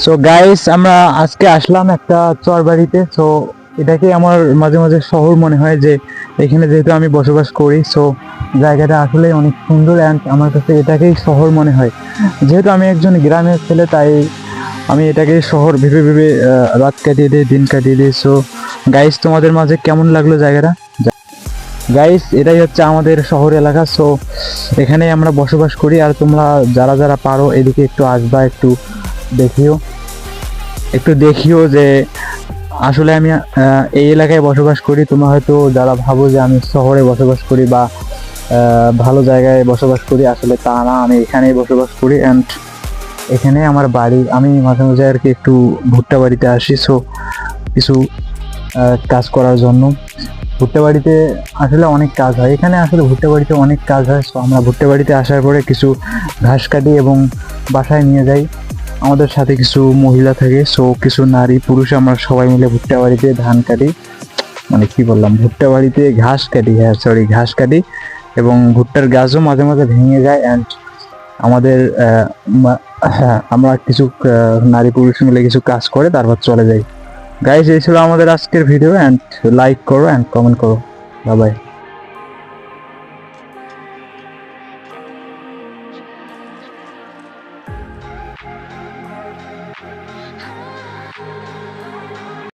So guys, আমরা আজকে আসলাম একটা চর বাড়িতে। সো এটাকে আমার মাঝে মাঝে শহর মনে হয়, যে এখানে যেহেতু আমি বসবাস করি। সো জায়গাটা আসলে অনেক সুন্দর, অ্যান্ড আমার কাছে এটাকেই শহর মনে হয়। যেহেতু আমি একজন গ্রামের ছেলে, তাই আমি এটাকে শহর ভেবে ভেবে রাত কাটিয়ে দিই, দিন কাটিয়ে দিই। সো গাইস, তোমাদের মাঝে কেমন লাগলো জায়গাটা? গাইস, এটাই হচ্ছে আমাদের শহর এলাকা। সো এখানেই আমরা বসবাস করি। আর তোমরা যারা যারা পারো এদিকে একটু আসবা, দেখিও একটু দেখিও যে আসলে আমি এই এলাকায় বসবাস করি। তোমরা হয়তো যারা ভাবো যে আমি শহরে বসবাস করি বা ভালো জায়গায় বসবাস করি, আসলে তা না, আমি এখানেই বসবাস করি। অ্যান্ড এখানে আমার বাড়ি। আমি মাঝে মাঝে আর কি একটু ভুট্টা বাড়িতে আসি, সো কিছু কাজ করার জন্য। ভুট্টা বাড়িতে আসলে অনেক কাজ হয়, এখানে আসলে ভুট্টা বাড়িতে অনেক কাজ হয়। সো আমরা ভুট্টা বাড়িতে আসার পরে কিছু ঘাস কাটি এবং বাসায় নিয়ে যাই। আমাদের সাথে কিছু মহিলা থাকে, সো কিছু নারী পুরুষ আমরা সবাই মিলে ভুট্টা বাড়িতে ধান কাটি, মানে কি বললাম, ভুট্টা বাড়িতে ঘাস কাটি, হ্যাঁ সরি, ঘাস কাটি। এবং ভুট্টার গাছও মাঝে মাঝে ভেঙে যায়। অ্যান্ড আমাদের হ্যাঁ, আমরা কিছু নারী পুরুষ মিলে কিছু কাজ করে তারপর চলে যাই। গাইজ, এই ছিল আমাদের আজকের ভিডিও। অ্যান্ড লাইক করো অ্যান্ড কমেন্ট করো। Bye bye.